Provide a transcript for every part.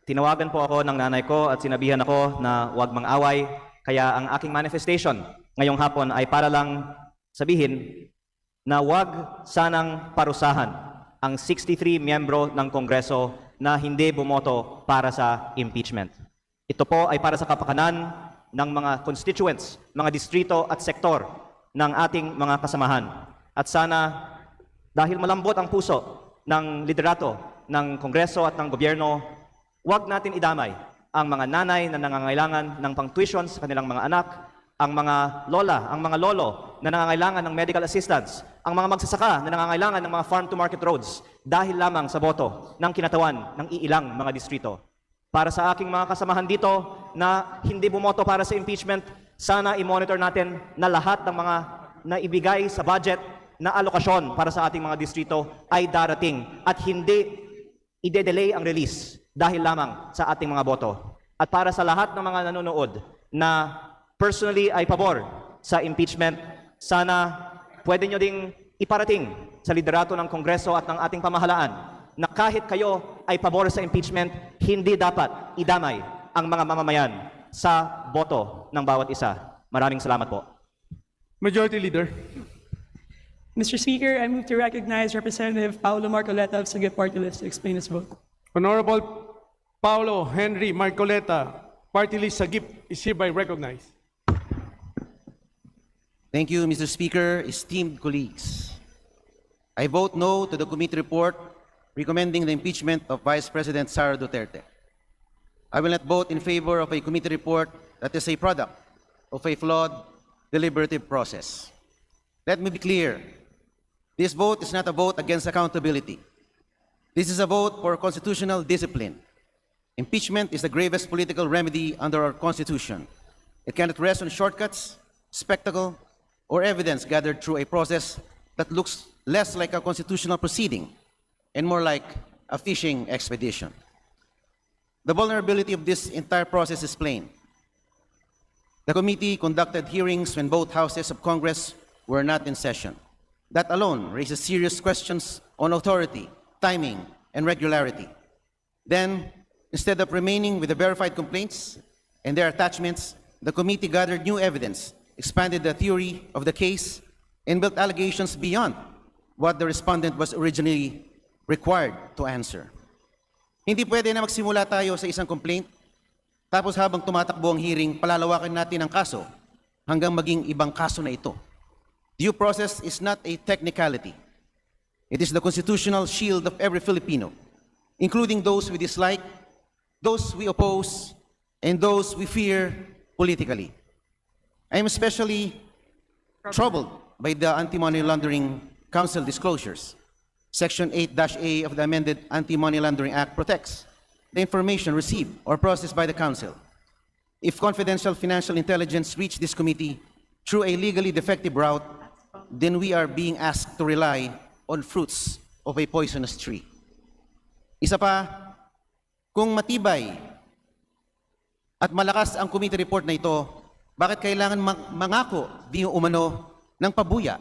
Tinawagan po ako ng nanay ko at sinabihan ako na huwag mang-away, kaya ang aking manifestation ngayong hapon ay para lang sabihin na huwag sanang parusahan ang 63 miyembro ng Kongreso na hindi bumoto para sa impeachment. Ito po ay para sa kapakanan ng mga constituents, mga distrito at sektor ng ating mga kasamahan. At sana, dahil malambot ang puso ng liderato ng Kongreso at ng gobyerno, huwag natin idamay ang mga nanay na nangangailangan ng pang-tuition sa kanilang mga anak, ang mga lola, ang mga lolo na nangangailangan ng medical assistance, ang mga magsasaka na nangangailangan ng mga farm-to-market roads dahil lamang sa boto ng kinatawan ng iilang mga distrito. Para sa aking mga kasamahan dito na hindi bumoto para sa impeachment, sana i-monitor natin na lahat ng mga naibigay sa budget na alokasyon para sa ating mga distrito ay darating at hindi ide-delay ang release dahil lamang sa ating mga boto. At para sa lahat ng mga nanonood na personally ay pabor sa impeachment, sana pwede nyo ding iparating sa liderato ng Kongreso at ng ating pamahalaan na kahit kayo ay pabor sa impeachment, hindi dapat idamay ang mga mamamayan sa boto ng bawat isa. Maraming salamat po. Majority Leader. Mr. Speaker, I move to recognize Representative Paulo Marcoleta of Sige Party List to explain his vote. Honorable Paulo Henry Marcoleta, Party List Sagip, is hereby recognized. Thank you, Mr. Speaker, esteemed colleagues. I vote no to the committee report recommending the impeachment of Vice President Sara Duterte. I will not vote in favor of a committee report that is a product of a flawed deliberative process. Let me be clear. This vote is not a vote against accountability. This is a vote for constitutional discipline. Impeachment is the gravest political remedy under our Constitution. It cannot rest on shortcuts, spectacle, or evidence gathered through a process that looks less like a constitutional proceeding and more like a fishing expedition. The vulnerability of this entire process is plain. The committee conducted hearings when both houses of Congress were not in session. That alone raises serious questions on authority, timing, and regularity. Then, instead of remaining with the verified complaints and their attachments, the committee gathered new evidence, expanded the theory of the case, and built allegations beyond what the respondent was originally required to answer. Hindi pwede na magsimula tayo sa isang complaint, tapos habang tumatakbo ang hearing, palalawakan natin ang kaso hanggang maging ibang kaso na ito. Due process is not a technicality. It is the constitutional shield of every Filipino, including those we dislike, those we oppose, and those we fear politically. I am especially troubled by the Anti-Money Laundering Council disclosures. Section 8-A of the amended Anti-Money Laundering Act protects the information received or processed by the Council. If confidential financial intelligence reached this committee through a legally defective route, then we are being asked to rely on fruits of a poisonous tree. Isa pa, kung matibay at malakas ang committee report na ito, bakit kailangan mangako di umano ng pabuya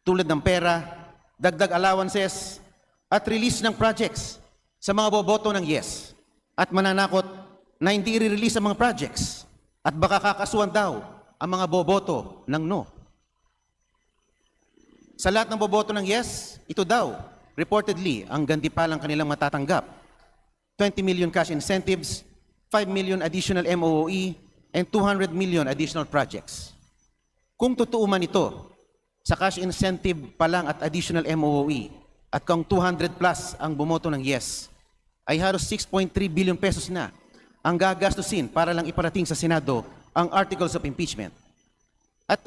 tulad ng pera, dagdag allowances, at release ng projects sa mga boboto ng yes at mananakot na hindi i-release ang mga projects at baka kakasuhan daw ang mga boboto ng no. Sa lahat ng boboto ng yes, ito daw, reportedly, ang gantipalang kanilang matatanggap. 20 million cash incentives, 5 million additional MOOE, and 200 million additional projects. Kung totoo man ito, sa cash incentive pa lang at additional MOOE, at kung 200 plus ang bumoto ng yes, ay halos 6.3 billion pesos na ang gagastusin para lang iparating sa Senado ang articles of impeachment. At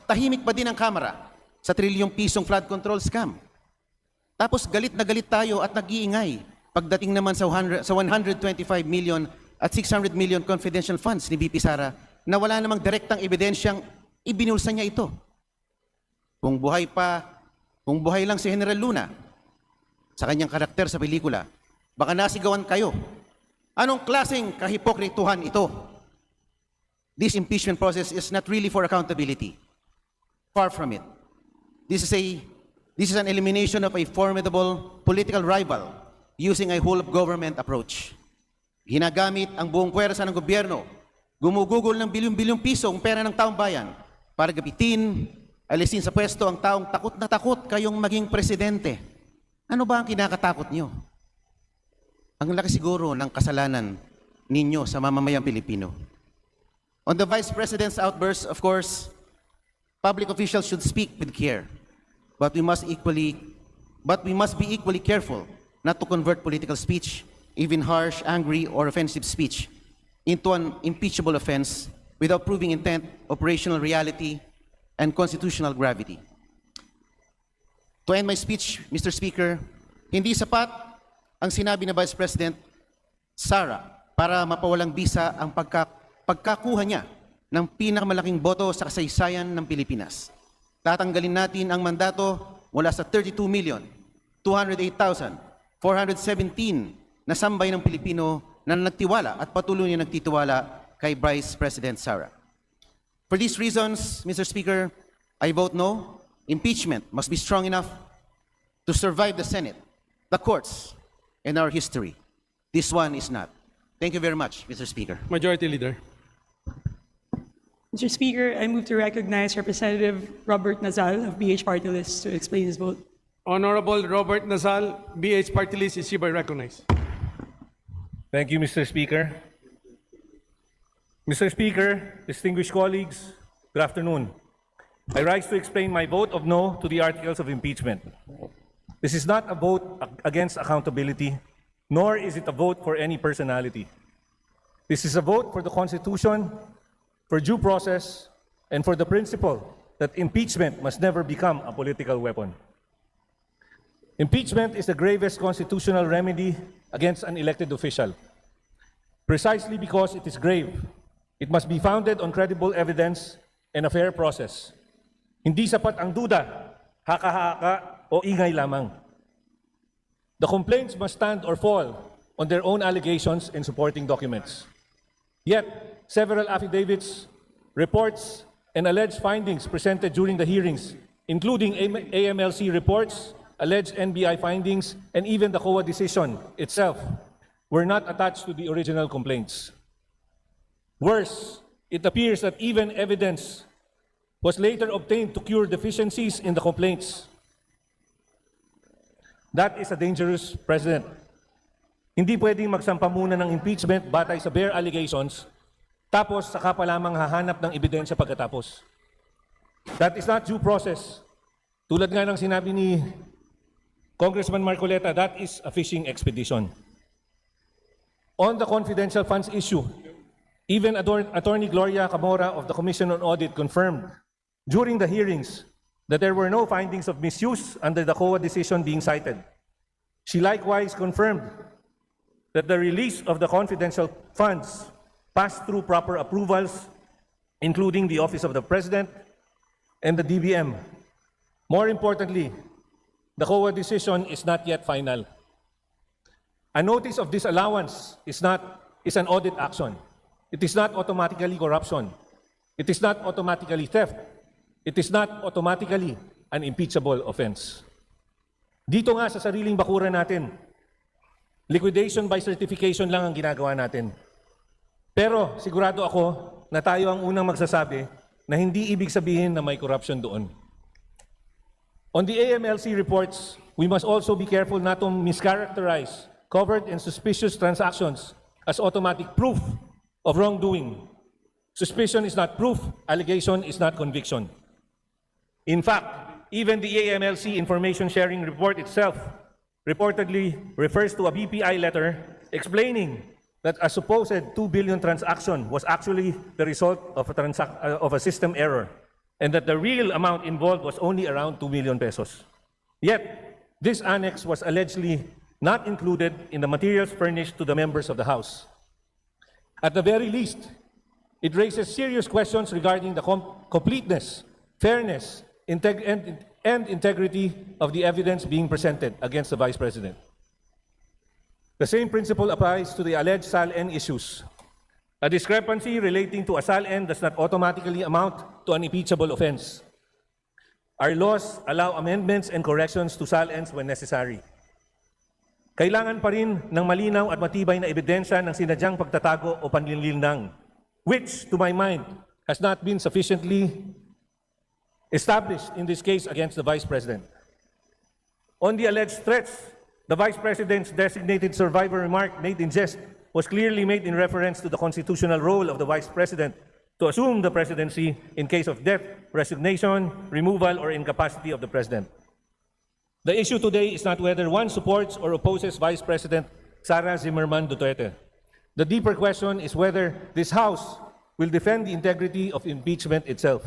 tahimik pa din ang Kamara sa trilyong pisong flood control scam. Tapos galit na galit tayo at nag-iingay pagdating naman sa 125 million at 600 million confidential funds ni VP Sara na wala namang direktang ebidensyang ibinulsa niya ito. Kung buhay lang si General Luna sa kanyang karakter sa pelikula, baka nasigawan kayo. Anong klaseng kahipokrituhan ito? This impeachment process is not really for accountability. Far from it. This is an elimination of a formidable political rival using a whole-of-government approach. Ginagamit ang buong puwersa ng gobyerno, gumugugol ng bilyong-bilyong piso ang pera ng taong bayan para gapitin, alisin sa pwesto ang taong takot na takot kayong maging presidente. Ano ba ang kinakatakot niyo? Ang laki siguro ng kasalanan ninyo sa mamamayang Pilipino. On the Vice President's outburst, of course, public officials should speak with care, but we must be equally careful not to convert political speech, even harsh, angry, or offensive speech, into an impeachable offense without proving intent, operational reality, and constitutional gravity. To end my speech, Mr. Speaker, hindi sapat ang sinabi na Vice President Sara para mapawalang bisa ang pagkakuha niya ng pinakamalaking boto sa kasaysayan ng Pilipinas. Tatanggalin natin ang mandato mula sa 32,208,417 na sambay ng Pilipino na nagtiwala at patuloy na nagtitiwala kay Vice President Sara. For these reasons, Mr. Speaker, I vote no. Impeachment must be strong enough to survive the Senate, the courts, and our history. This one is not. Thank you very much, Mr. Speaker. Majority Leader. Mr. Speaker, I move to recognize Representative Robert Nazal of BH Party List to explain his vote. Honorable Robert Nazal, BH Party List is hereby recognized. Thank you, Mr. Speaker. Mr. Speaker, distinguished colleagues, good afternoon. I rise to explain my vote of no to the articles of impeachment. This is not a vote against accountability, nor is it a vote for any personality. This is a vote for the Constitution, for due process, and for the principle that impeachment must never become a political weapon. Impeachment is the gravest constitutional remedy against an elected official. Precisely because it is grave, it must be founded on credible evidence and a fair process. Hindi sapat ang duda, haka-haka o ingay lamang. The complaints must stand or fall on their own allegations and supporting documents. Yet, several affidavits, reports, and alleged findings presented during the hearings, including AMLC reports, alleged NBI findings, and even the COA decision itself, were not attached to the original complaints. Worse, it appears that even evidence was later obtained to cure deficiencies in the complaints. That is a dangerous precedent. Hindi pwedeng magsampa muna ng impeachment batay sa bare allegations, tapos saka pa lamang hahanap ng ebidensya pagkatapos. That is not due process. Tulad nga ng sinabi ni Congressman Marcoleta, that is a fishing expedition. On the confidential funds issue, even Attorney Gloria Camora of the Commission on Audit confirmed during the hearings that there were no findings of misuse under the COA decision being cited. She likewise confirmed that the release of the confidential funds passed through proper approvals, including the Office of the President and the DBM. More importantly, the COA decision is not yet final. A notice of disallowance is an audit action. It is not automatically corruption. It is not automatically theft. It is not automatically an impeachable offense. Dito nga sa sariling bakuran natin, liquidation by certification lang ang ginagawa natin. Pero sigurado ako na tayo ang unang magsasabi na hindi ibig sabihin na may corruption doon. On the AMLC reports, we must also be careful not to mischaracterize covered and suspicious transactions as automatic proof of wrongdoing. Suspicion is not proof, allegation is not conviction. In fact, even the AMLC information sharing report itself reportedly refers to a BPI letter explaining that a supposed 2 billion transaction was actually the result of a system error, and that the real amount involved was only around 2 million pesos. Yet, this annex was allegedly not included in the materials furnished to the members of the House. At the very least, it raises serious questions regarding the completeness, fairness, and integrity of the evidence being presented against the Vice President. The same principle applies to the alleged SALN issues. A discrepancy relating to a SALN does not automatically amount to an impeachable offense. Our laws allow amendments and corrections to SALNs when necessary. Kailangan pa rin ng malinaw at matibay na ebidensya ng sinadyang pagtatago o panlilinlang, which, to my mind, has not been sufficiently established in this case against the Vice President. On the alleged threats, the Vice President's designated survivor remark made in jest was clearly made in reference to the constitutional role of the Vice President to assume the presidency in case of death, resignation, removal, or incapacity of the President. The issue today is not whether one supports or opposes Vice President Sara Zimmerman Duterte. The deeper question is whether this House will defend the integrity of impeachment itself.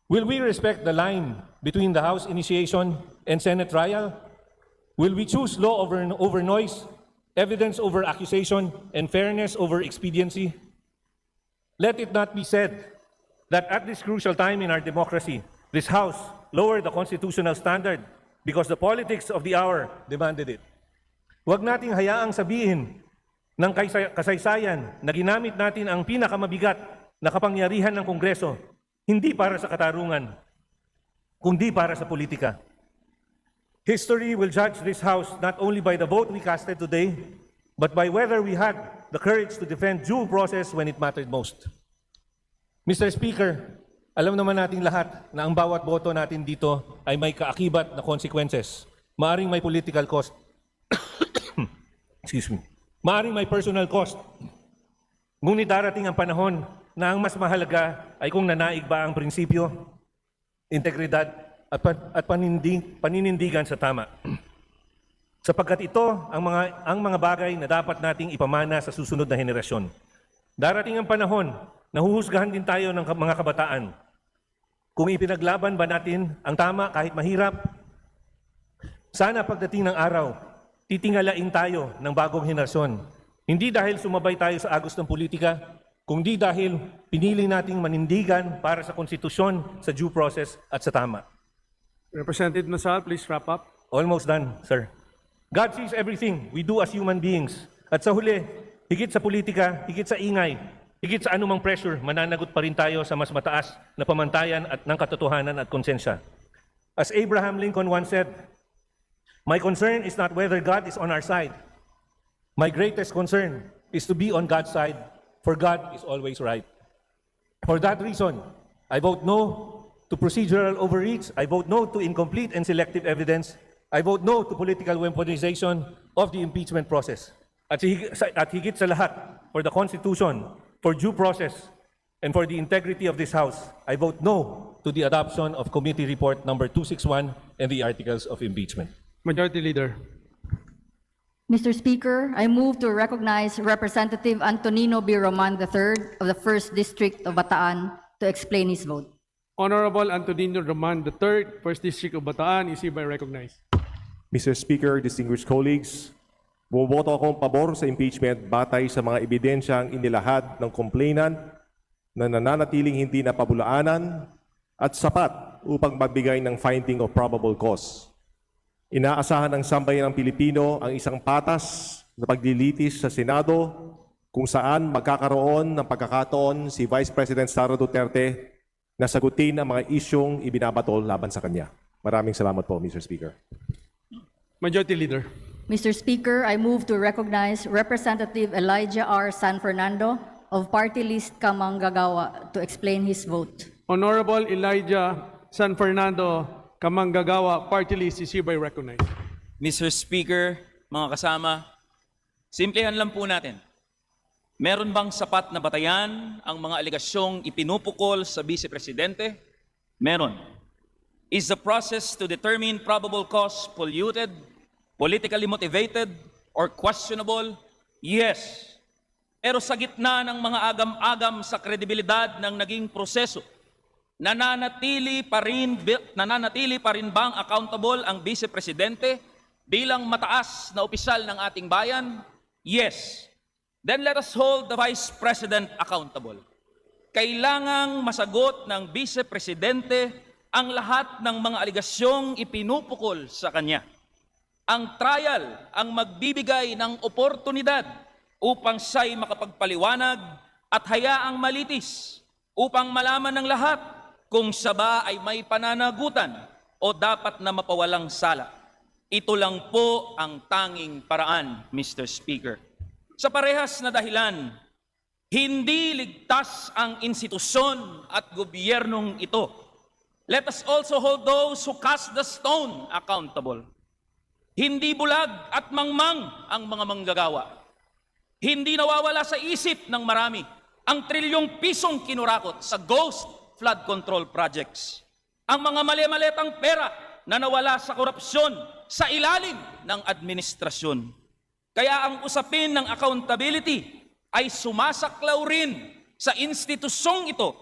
Will we respect the line between the House initiation and Senate trial? Will we choose law over noise, evidence over accusation, and fairness over expediency? Let it not be said that at this crucial time in our democracy, this House lowered the constitutional standard because the politics of the hour demanded it. Huwag nating hayaang sabihin ng kasaysayan na ginamit natin ang pinakamabigat na kapangyarihan ng Kongreso hindi para sa katarungan, kundi para sa politika. History will judge this House not only by the vote we casted today, but by whether we had the courage to defend due process when it mattered most. Mr. Speaker, alam naman nating lahat na ang bawat boto natin dito ay may kaakibat na consequences. Maaring may political cost. Excuse me. Maaring may personal cost. Ngunit darating ang panahon na ang mas mahalaga ay kung nanaig ba ang prinsipyo, integridad at paninindigan sa tama. Sapagkat ito ang mga bagay na dapat nating ipamana sa susunod na henerasyon. Darating ang panahon na huhusgahan din tayo ng mga kabataan. Kung ipinaglaban ba natin ang tama kahit mahirap, sana pagdating ng araw, titingalain tayo ng bagong henerasyon. Hindi dahil sumabay tayo sa agos ng politika, kundi dahil pinili nating manindigan para sa konstitusyon, sa due process at sa tama. Representative Nasal, please wrap up. Almost done, sir. God sees everything we do as human beings. At sa huli, higit sa politika, higit sa ingay, higit sa anumang pressure, mananagot pa rin tayo sa mas mataas na pamantayan at ng katotohanan at konsensya. As Abraham Lincoln once said, "My concern is not whether God is on our side. My greatest concern is to be on God's side, for God is always right." For that reason, I vote no to procedural overreach. I vote no to incomplete and selective evidence. I vote no to political weaponization of the impeachment process. At higit sa lahat, for the Constitution, for due process, and for the integrity of this House, I vote no to the adoption of Committee Report number 261 and the articles of impeachment. Majority Leader. Mr. Speaker, I move to recognize Representative Antonino B. Roman III of the 1st District of Bataan to explain his vote. Honorable Antonino Roman III, 1st District of Bataan, is hereby recognized. Mr. Speaker, distinguished colleagues, bumoboto akong pabor sa impeachment batay sa mga ebidensyang inilahad ng complainant na nananatiling hindi napabulaanan at sapat upang magbigay ng finding of probable cause. Inaasahan ng sambayan ng Pilipino ang isang patas na paglilitis sa Senado kung saan magkakaroon ng pagkakataon si Vice President Sara Duterte na sagutin ang mga isyong ibinabato laban sa kanya. Maraming salamat po, Mr. Speaker. Majority Leader. Mr. Speaker, I move to recognize Representative Elijah R. San Fernando of Party List Kamanggagawa to explain his vote. Honorable Elijah San Fernando Kamanggagawa, Party List, is hereby recognized. Mr. Speaker, mga kasama, simplihan lang po natin. Meron bang sapat na batayan ang mga alegasyong ipinupukol sa Vice Presidente? Meron. Is the process to determine probable cause polluted, politically motivated, or questionable? Yes. Pero sa gitna ng mga agam-agam sa kredibilidad ng naging proseso, nananatili pa rin bang accountable ang Vice Presidente bilang mataas na opisyal ng ating bayan? Yes. Then let us hold the Vice President accountable. Kailangang masagot ng Vice Presidente ang lahat ng mga aligasyong ipinupukol sa kanya. Ang trial ang magbibigay ng oportunidad upang siya'y makapagpaliwanag at hayaang malitis upang malaman ng lahat kung siya ba ay may pananagutan o dapat na mapawalang sala. Ito lang po ang tanging paraan, Mr. Speaker. Sa parehas na dahilan, hindi ligtas ang institusyon at gobyernong ito. Let us also hold those who cast the stone accountable. Hindi bulag at mangmang ang mga manggagawa. Hindi nawawala sa isip ng marami ang trilyong pisong kinurakot sa ghost flood control projects. Ang mga mali-maletang pera na nawala sa korupsyon sa ilalim ng administrasyon. Kaya ang usapin ng accountability ay sumasaklaw rin sa institusyong ito,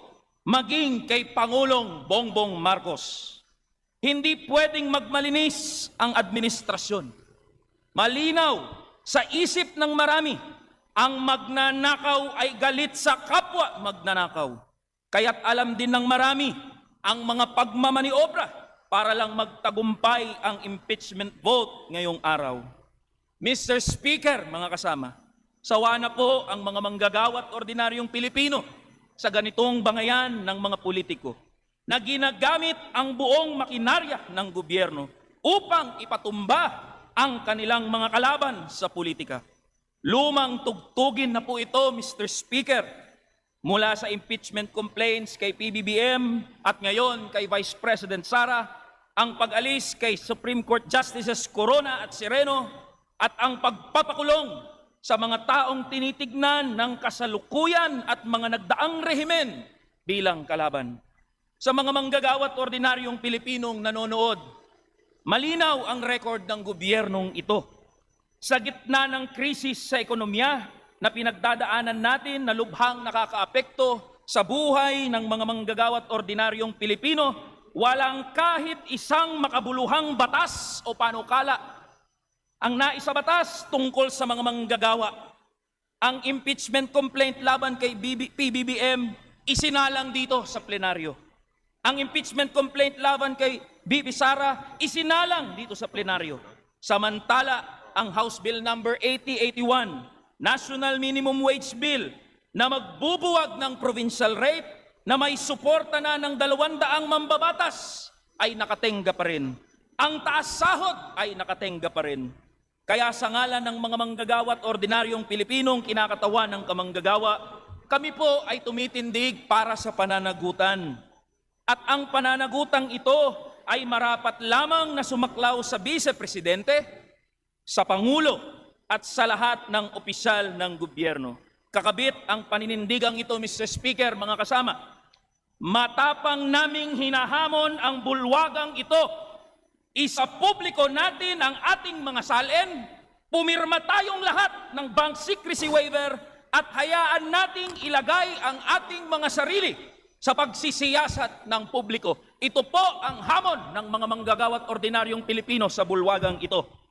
maging kay Pangulong Bongbong Marcos. Hindi pwedeng magmalinis ang administrasyon. Malinaw sa isip ng marami, ang magnanakaw ay galit sa kapwa magnanakaw. Kaya't alam din ng marami ang mga pagmamaniobra para lang magtagumpay ang impeachment vote ngayong araw. Mr. Speaker, mga kasama, sawa na po ang mga manggagawa at ordinaryong Pilipino sa ganitong bangayan ng mga politiko na ginagamit ang buong makinarya ng gobyerno upang ipatumba ang kanilang mga kalaban sa politika. Lumang tugtugin na po ito, Mr. Speaker, mula sa impeachment complaints kay PBBM at ngayon kay Vice President Sara, ang pag-alis kay Supreme Court Justices Corona at Sereno at ang pagpapakulong sa mga taong tinitignan ng kasalukuyan at mga nagdaang rehimen bilang kalaban. Sa mga manggagawa at ordinaryong Pilipinong nanonood, malinaw ang record ng gobyernong ito. Sa gitna ng krisis sa ekonomiya na pinagdadaanan natin na lubhang nakakaapekto sa buhay ng mga manggagawa at ordinaryong Pilipino, walang kahit isang makabuluhang batas o panukala ang naisabatas tungkol sa mga manggagawa. Ang impeachment complaint laban kay PBBM isinalang dito sa plenaryo. Ang impeachment complaint laban kay Bibi Sara isinalang dito sa plenaryo. Samantala, ang House Bill number 8081, National Minimum Wage Bill, na magbubuwag ng provincial rate na may suporta na ng 200 mambabatas ay nakatenga pa rin. Ang taas sahod ay nakatenga pa rin. Kaya sa ngalan ng mga manggagawa at ordinaryong Pilipinong kinakatawan ng kamanggagawa, kami po ay tumitindig para sa pananagutan. At ang pananagutang ito ay marapat lamang na sumaklaw sa Vice Presidente, sa Pangulo at sa lahat ng opisyal ng gobyerno. Kakabit ang paninindigang ito, Mr. Speaker, mga kasama. Matapang naming hinahamon ang bulwagang ito. Isa publiko natin ang ating mga salin, pumirma tayong lahat ng bank secrecy waiver at hayaan nating ilagay ang ating mga sarili sa pagsisiyasat ng publiko. Ito po ang hamon ng mga manggagawa at ordinaryong Pilipino sa bulwagang ito.